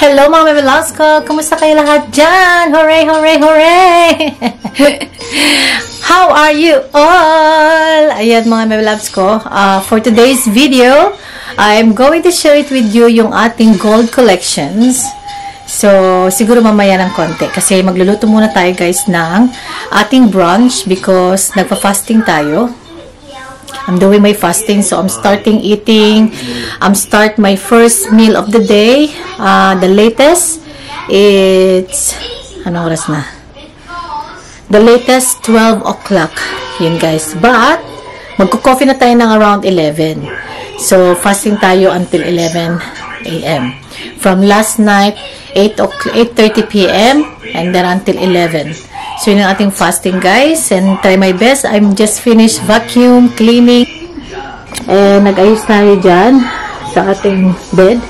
Hello mga Meme Loves ko! Kumusta kayo lahat dyan? Hooray! Hooray! Hooray! How are you all? Ayan mga Meme Loves ko. For today's video, I'm going to share it with you yung ating gold collections. So, siguro mamaya ng konti. Kasi magluluto muna tayo guys ng ating brunch because nagpa-fasting tayo. I'm doing my fasting, so I'm starting eating. Start my first meal of the day. The latest, it's, ano oras na? The latest, 12 o'clock. Yun guys. But, magko-coffee na tayo ng around 11. So, fasting tayo until 11 a.m. From last night, 8:30 p.m. and then until 11. So, yun ang ating fasting, guys. And try my best. I'm just finished vacuum, cleaning. And nag-ayos tayo dyan sa ating bed.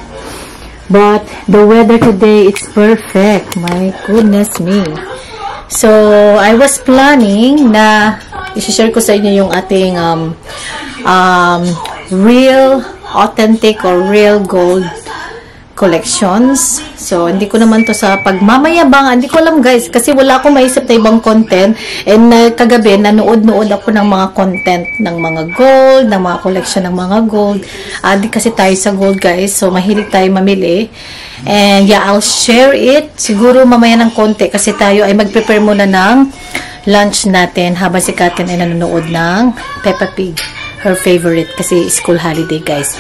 But, the weather today, it's perfect. My goodness me. So, I was planning na i-share ko sa inyo yung ating real, authentic, or real gold collections. So, hindi ko naman to sa pagmamayabangan. Hindi ko alam guys, kasi wala akong maisip na ibang content. And kagabi, nanood-nood ako ng mga content ng mga gold, ng mga collection ng mga gold. Di kasi tayo sa gold guys, so mahilig tayo mamili. And yeah, I'll share it. Siguro mamaya ng konti kasi tayo ay mag-prepare muna ng lunch natin habang si Katin ay nanonood ng Peppa Pig. Her favorite kasi school holiday guys.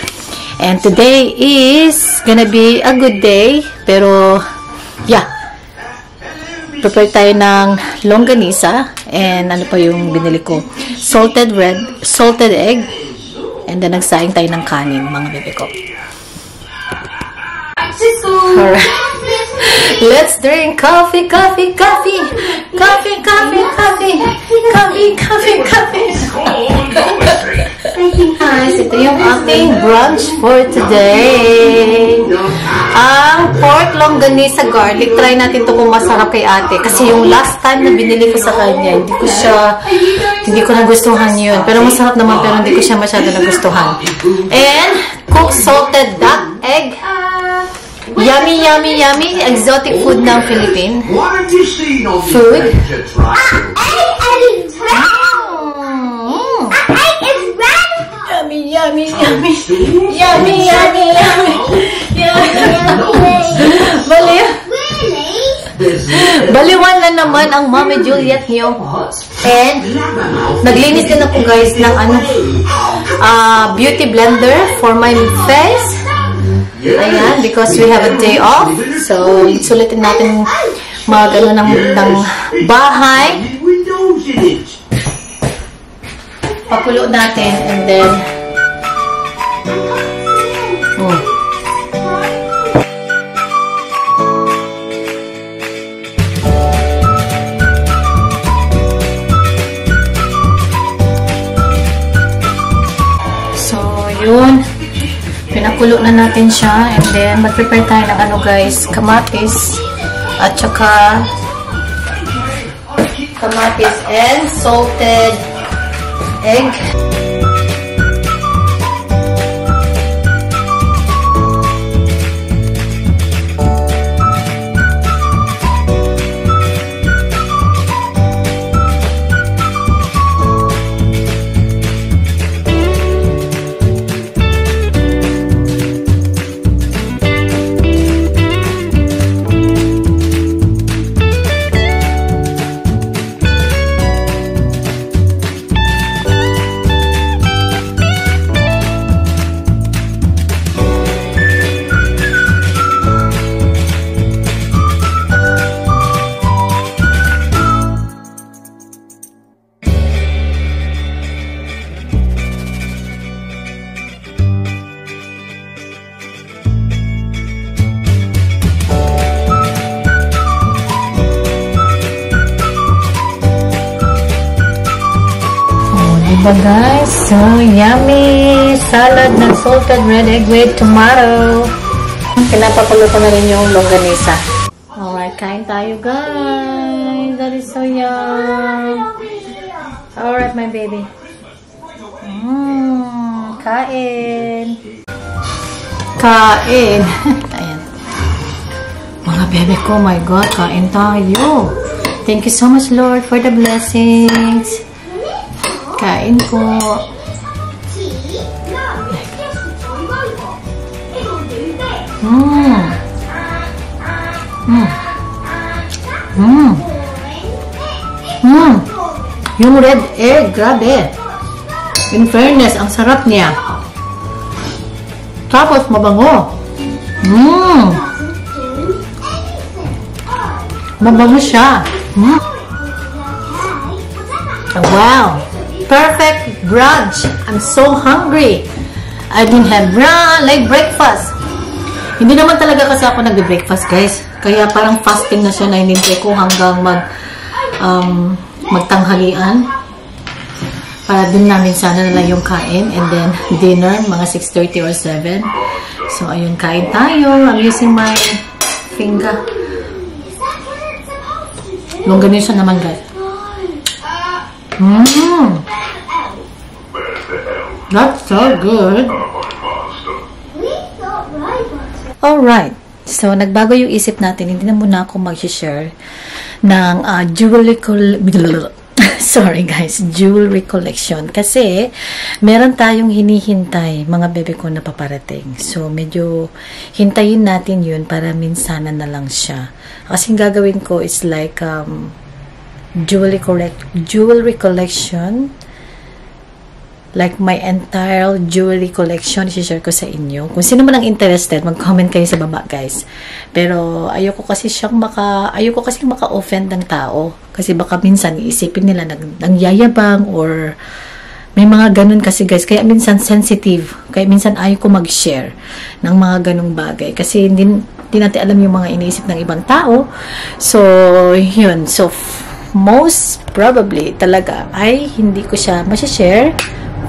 And today is gonna be a good day. Pero, yeah. Prepare tayo ng longganisa. And ano pa yung binili ko? Salted egg. And then nagsaing tayo ng kanin, mga bebe ko. Alright. Let's drink coffee, coffee, coffee. Coffee, coffee, coffee. Coffee, coffee, coffee. Guys, ito yung ating brunch for today. Ang pork longganisa garlic. Try natin ito kung masarap kay ate. Kasi yung last time na binili ko sa kanya, hindi ko nagustuhan yun. Pero masarap naman, pero hindi ko siya masyado nagustuhan. And cooked salted duck egg. Yummy, yummy, yummy. Exotic food ng Philippine. Food. Yummy, yummy, yummy. Yummy, yummy, yummy. Baliwan na naman ang Mami Juliet niyo. And naglinis din ako guys ng beauty blender for my face. Ayan, because we have a day off. So, sulitin natin mag-ano ng bahay. Pakulo natin and then so, yun. Pinakulo na natin siya and then mag-prepare tayo ng ano guys, kamatis at saka kamatis and salted egg. Diba guys? So, yummy salad ng salted red egg with tomato. Pinapakulo ko na rin yung longganisa. Alright, kain tayo guys. That is so yum. Alright, my baby. Kain. Kain. Ayan. Mga bebe ko, my God, kain tayo. Thank you so much, Lord, for the blessings. Kain po. Yung red egg, grabe. In fairness, ang sarap niya. Tapos, mabango. Mabango siya. Wow. Perfect brunch. I'm so hungry. I didn't have like breakfast. Hindi naman talaga kasi ako nagbe-breakfast, guys. Kaya parang fasting na siya na hinintay ko hanggang magtanghalian. Para din namin sana na lang yung kain. And then, dinner, mga 6:30 or 7. So, ayun, kain tayo. I'm using my finger. Longganisa naman, guys. That's so good. Alright. So, nagbago yung isip natin. Hindi na muna ako mag-share ng jewelry collection. Kasi, meron tayong hinihintay, mga bebe ko na paparating. So, medyo hintayin natin yun para minsanan na lang siya. Kasi gagawin ko is like jewelry collection. Like my entire jewelry collection, i-share ko sa inyo. Kung sino man ang interested, mag-comment kayo sa baba, guys. Pero ayoko kasi maka-offend ng tao. Kasi baka minsan iisipin nila nangyayabang or may mga ganun kasi, guys. Kaya minsan sensitive. Kaya minsan ayaw ko mag-share ng mga ganung bagay. Kasi hindi natin alam yung mga iniisip ng ibang tao. So, yun. So, most probably talaga ay hindi ko siya ma-share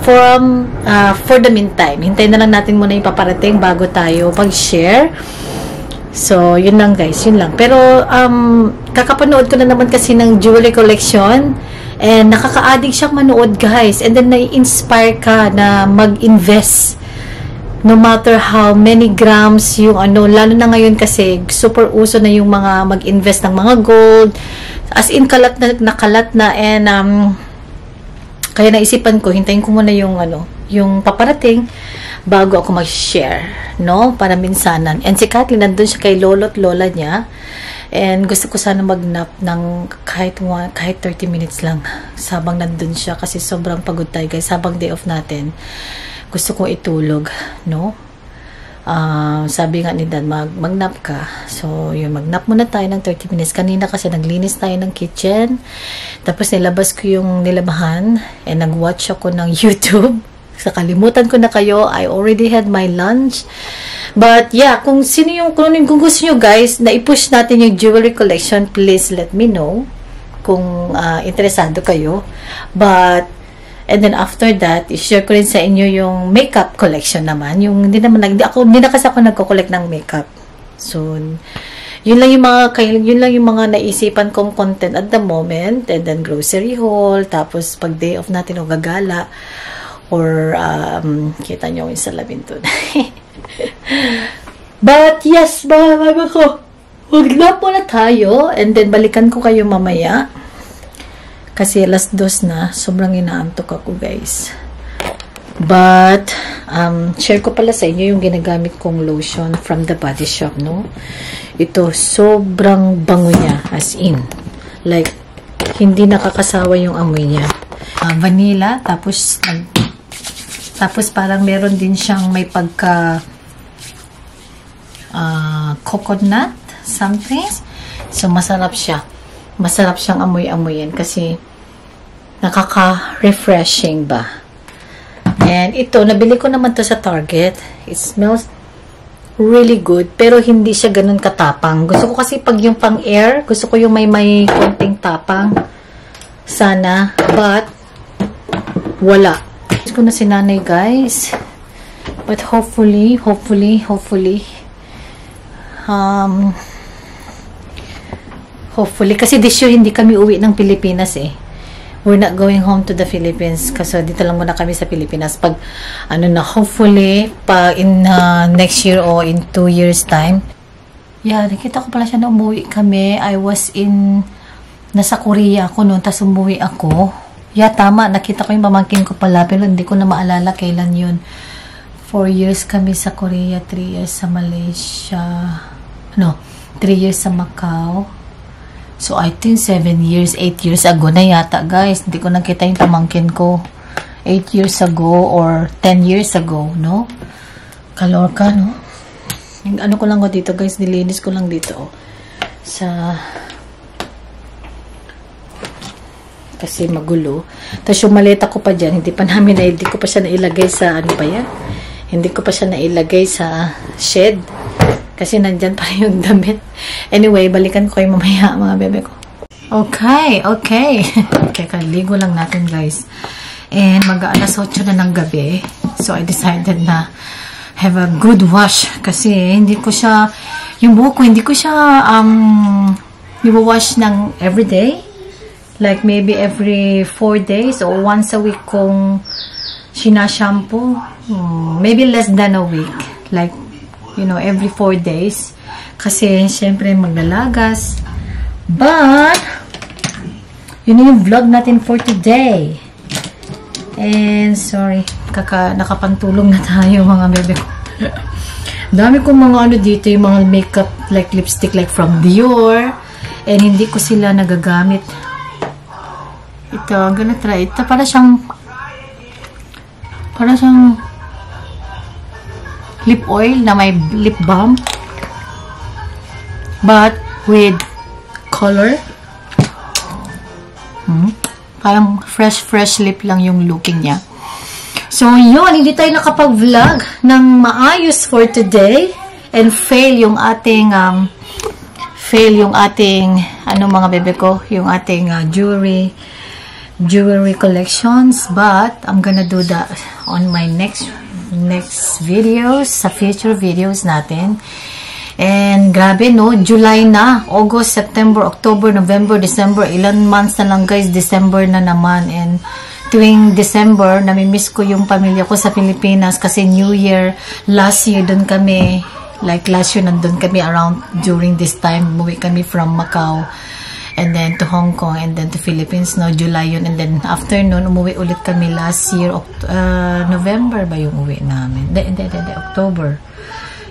for the meantime. Hintayin na lang natin muna yung paparating bago tayo pag-share. So, yun lang, guys. Yun lang. Pero, kakapanood ko na naman kasi ng jewelry collection and nakaka-addict siyang manood, guys. And then, nai-inspire ka na mag-invest no matter how many grams yung lalo na ngayon kasi super uso na yung mga mag-invest ng mga gold. As in, kalat na and kaya naisipan ko, hintayin ko muna yung yung paparating bago ako mag-share, no? Para minsanan. And si Kathleen, nandun siya kay lolo at lola niya. And gusto ko sana mag-nap ng kahit 30 minutes lang sabang nandun siya kasi sobrang pagod tayo, guys. Sabang day off natin. Gusto kong itulog, no? Sabi nga ni Dan, mag-nap ka. So, yun, mag-nap muna tayo ng 30 minutes. Kanina kasi naglinis tayo ng kitchen. Tapos nilabas ko yung nilabahan and nag-watch ako ng YouTube. Sa kalimutan ko na kayo, I already had my lunch. But yeah, kung gusto nyo, guys, na i-push natin yung jewelry collection, please let me know kung interesado kayo. But and then after that, i-share ko rin sa inyo yung makeup collection naman. Yung hindi na kasi ako nagko-collect ng makeup. So, yun lang yung mga naisipan kong content at the moment. And then grocery haul, tapos pag day off natin o gagala or kita nyo yung salamin doon. But yes, mga ko, mag-nap muna tayo and then balikan ko kayo mamaya. Kasi alas 2 na, sobrang inaantok ako, guys. But, share ko pala sa inyo yung ginagamit kong lotion from the Body Shop, no? Ito, sobrang bango niya, as in. Like, hindi nakakasawa yung amoy niya. Vanilla, tapos parang meron din siyang may pagka coconut, something. So, masarap siya. Masarap siyang amoy-amoyin kasi nakaka-refreshing ba. And ito, nabili ko naman to sa Target. It smells really good, pero hindi siya ganun katapang. Gusto ko kasi pag yung pang-air, gusto ko yung may konting tapang. Sana, but wala. Gusto ko na si nanay, guys. But hopefully, kasi this year hindi kami uwi ng Pilipinas eh. We're not going home to the Philippines kasi dito lang muna kami sa Pilipinas. Pag hopefully pag in next year or in 2 years time, Yeah, nakita ko pala siya na umuwi kami. I was nasa Korea ako noon, tapos umuwi ako. Yeah, tama. Nakita ko yung pamangkin ko pala, pero hindi ko na maalala kailan yun. 4 years kami sa Korea, 3 years sa Malaysia. No, 3 years sa Macau. So, I think 7 years, 8 years ago na yata, guys. Hindi ko nakita yung pamangkin ko. 8 years ago or 10 years ago, no? Kalorka, no? Yung ano ko lang ko dito, guys. Nilinis ko lang dito, oh. Kasi magulo. Tapos yung maleta ko pa dyan, hindi ko pa siya nailagay sa, ano pa yan? Hindi ko pa siya nailagay sa shed. Kasi nandyan pa yung damit. Anyway, balikan ko kayo mamaya, mga bebe ko. Okay. Okay, kaligo lang natin, guys. And mag-alas 8 na ng gabi. So, I decided na have a good wash. Kasi, hindi ko siya, yung buhok ko, hindi ko siya, wash ng everyday. Like, maybe every 4 days or once a week kung sinashampoo. Maybe less than a week. Like, you know, every 4 days. Kasi, syempre, maglalagas. But, yun yung vlog natin for today. And, sorry, nakapantulong na tayo, mga bebe ko. Dami kong mga ano dito, yung mga makeup, like lipstick, like from Dior. And, hindi ko sila nagagamit. Ito, I'm gonna try. Ito, para siyang lip oil na may lip balm. But, with color. Parang fresh lip lang yung looking niya. So, yun. Hindi tayo nakapag-vlog ng maayos for today. And fail yung ating, ano mga bebe ko, yung ating jewelry collections. But, I'm gonna do that on my next videos, sa future videos natin. And grabe, no? July na. August, September, October, November, December. Ilan months na lang, guys. December na naman. And tuwing December, namimiss ko yung pamilya ko sa Pilipinas kasi New Year, last year, dun kami. Like last year, nandun kami around during this time. Umuwi kami from Macau. And then to Hong Kong. And then to Philippines, no? July yun. And then after nun, umuwi ulit kami last year. November ba yung uwi namin? Hindi, October.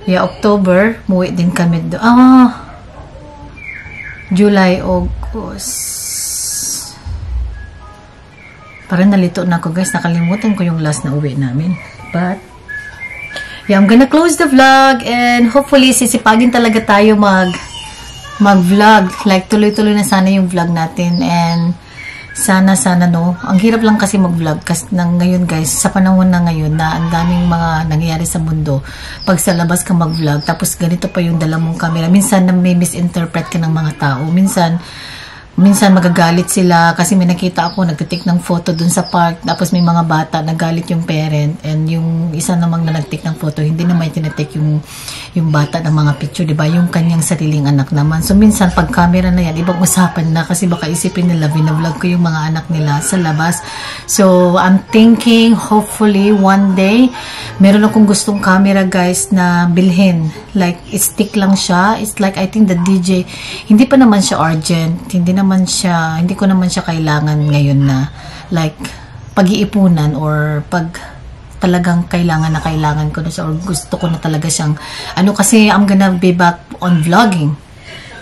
Yeah, October, muwi din kami doon. July, August. Parang nalito na ako, guys. Nakalimutan ko yung last na uwi namin. But, yeah, I'm gonna close the vlog and hopefully sisipagin talaga tayo mag-vlog. Like, tuloy-tuloy na sana yung vlog natin and sana, no. Ang hirap lang kasi mag-vlog kasi ngayon, guys, sa panahon na ngayon na ang daming mga nangyayari sa mundo. Pag sa labas ka mag-vlog, tapos ganito pa yung dala mong camera. Minsan na may misinterpret ka ng mga tao. Minsan magagalit sila kasi may nakita ako nagtitik ng photo dun sa park tapos may mga bata nagalit yung parent and yung isa namang na nagtik ng photo hindi naman tinatik yung bata ng mga picture, diba? Yung kanyang sariling anak naman. So minsan pag camera na yan, ibang usapan na kasi baka isipin nila binavlog ko yung mga anak nila sa labas. So I'm thinking hopefully one day meron akong gustong camera, guys, na bilhin. Like stick lang siya. It's like I think the DJ hindi pa naman siya urgent. Hindi ko naman siya kailangan ngayon na like pag-iipunan or pag talagang kailangan ko na siya or gusto ko na talaga siyang kasi I'm gonna be back on vlogging.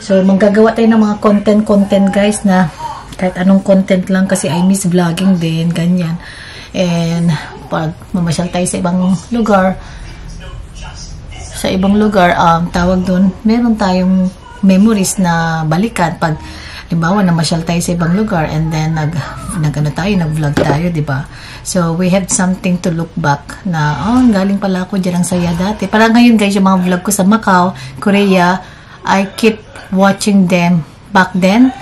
So manggagawa tayo ng mga content guys na kahit anong content lang kasi I miss vlogging din, ganyan. And pag mamasyal tayo sa ibang lugar tawag doon, meron tayong memories na balikan pag halimbawa, namasyal tayo sa ibang lugar and then nag-vlog tayo, diba? So, we have something to look back na, galing pala ako dyan ang saya dati. Parang ngayon, guys, yung mga vlog ko sa Macau, Korea, I keep watching them back then.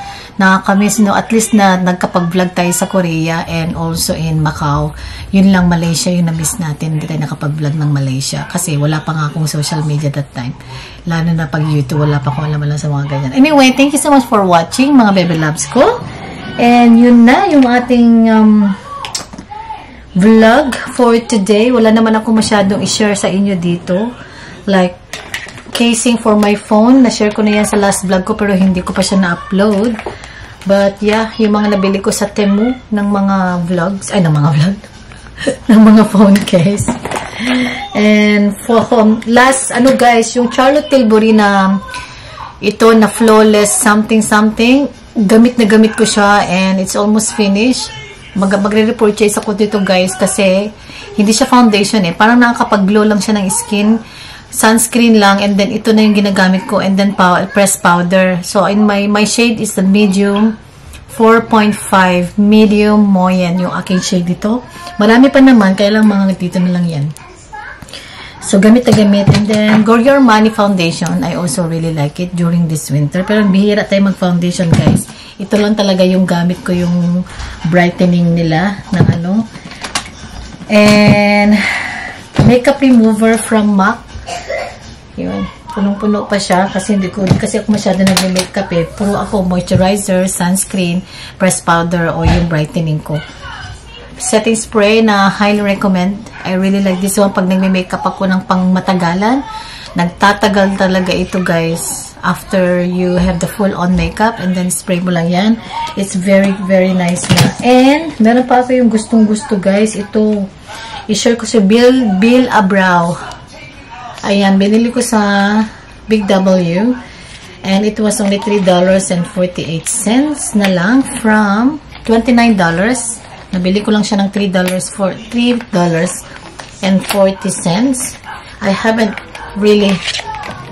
Nakakamiss, no? At least na nagkapag-vlog tayo sa Korea and also in Macau. Yun lang, Malaysia, yung na-miss natin. Hindi tayo nakapag-vlog ng Malaysia. Kasi wala pa nga akong social media that time. Lalo na pag YouTube, wala pa akong alam sa mga ganyan. Anyway, thank you so much for watching, mga baby loves ko. And yun na, yung ating vlog for today. Wala naman ako masyadong i-share sa inyo dito. Like, casing for my phone. Na-share ko na yan sa last vlog ko pero hindi ko pa siya na-upload. But yeah, yung mga nabili ko sa Temu ng mga vlogs, ay ng mga vlog, ng mga phone case. And for last, ano guys, yung Charlotte Tilbury na ito na flawless something, gamit na gamit ko siya and it's almost finished. Magre-repurchase ako dito guys kasi hindi siya foundation parang nakakapag-glow lang siya ng skin, sunscreen lang, and then ito na yung ginagamit ko, and then pressed powder. So in my shade is the medium 4.5 medium moyen yung aking shade dito. Marami pa naman, kaya lang mga dito na lang yan. So gamit na gamit. And then Goryeo Armani foundation, I also really like it during this winter, pero bihira tayo mag foundation guys. Ito lang talaga yung gamit ko, yung brightening nila ng ano. And makeup remover from MAC. Yun. Punong-puno pa siya kasi kasi ako masyado nag-makeup Puro ako moisturizer, sunscreen, pressed powder o yung brightening ko. Setting spray na highly recommend. I really like this one pag nagme-makeup ako ng pang-matagalan. Nagtatagal talaga ito guys. After you have the full-on makeup and then spray mo lang yan. It's very, very nice na. And, meron pa ako yung gustong-gusto guys. Ito, i-share ko sa Bill Abrao. Ayan, binili ko sa Big W. And it was only $3.48 na lang from $29. Nabili ko lang siya ng $3.40. I haven't really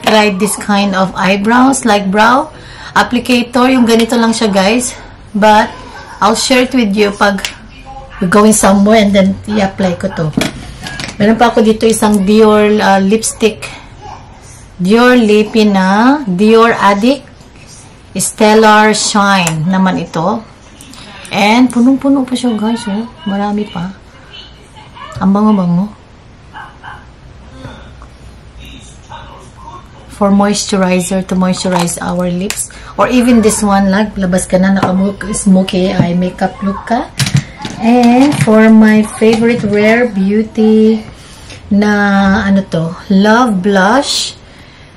tried this kind of eyebrows, like brow applicator. Yung ganito lang siya guys, but I'll share it with you pag we're going somewhere and then i-apply ko to. Meron pa ako dito isang Dior lipstick, Dior Lippy na Dior Addict Stellar Shine naman ito, and punong-puno pa siya guys. Marami pa, ang bango-bango. For moisturizer, to moisturize our lips. Or even this one, like, labas ka na, naka-smoky eye makeup look ka. And for my favorite Rare Beauty na, ano to, Love Blush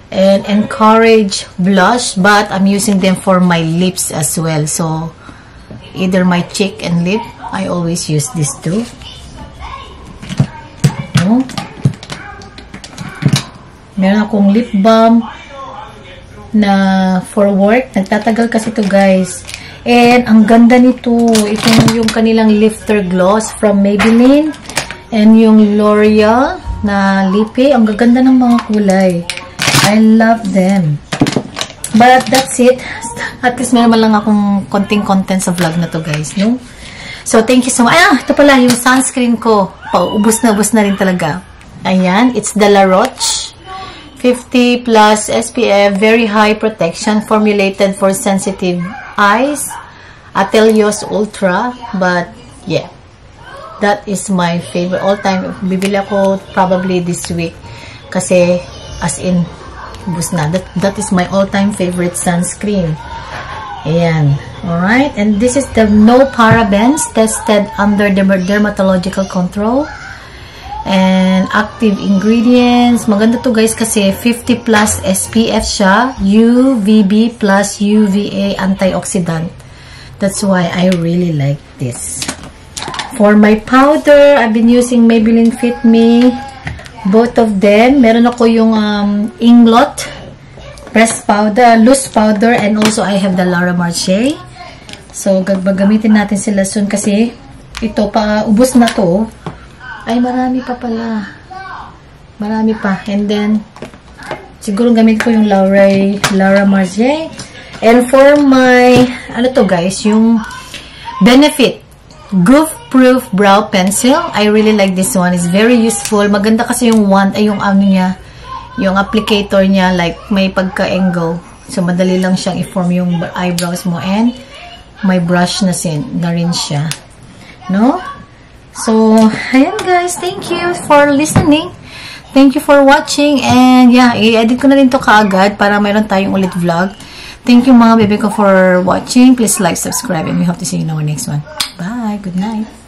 and Encourage Blush, but I'm using them for my lips as well. So, either my cheek and lip, I always use this too. Meron akong lip balm na for work. Nagtatagal kasi ito guys. And ang ganda nito. Ito yung kanilang lifter gloss from Maybelline. And yung L'Oreal na lippy. Ang gaganda ng mga kulay. I love them. But that's it. At least meron lang akong konting content sa vlog na to guys. No? So thank you so much. Ito pala yung sunscreen ko. Ubus na rin talaga. Ayan. It's the La Roche 50 plus SPF, very high protection, formulated for sensitive eyes. Atelios Ultra, but yeah, that is my favorite all time. Bibili ako probably this week kasi as in bus na. That is my all time favorite sunscreen. Ayan. Alright, and this is the no parabens, tested under dermatological control. And active ingredients. Maganda to guys kasi 50 plus SPF siya, UVB plus UVA antioxidant. That's why I really like this. For my powder, I've been using Maybelline Fit Me. Both of them. Meron ako yung Inglot pressed powder, loose powder, and also I have the Laura Mercier. So gagamitin natin sila soon kasi ito pa ubos na to. Ay, marami pa pala. Marami pa. And then, siguro gamit ko yung Laura Mercier. And for my, ano to guys, yung Benefit Goof Proof Brow Pencil. I really like this one. It's very useful. Maganda kasi yung wand, ay yung ano niya, yung applicator niya, like may pagka-angle. So, madali lang siyang i-form yung eyebrows mo. And, may brush na rin siya. No? So, ayan guys, thank you for listening. Thank you for watching. And yeah, i-edit ko na rin to kaagad para mayroon tayong ulit vlog. Thank you mga bebe ko for watching. Please like, subscribe, and we hope to see you in our next one. Bye. Good night.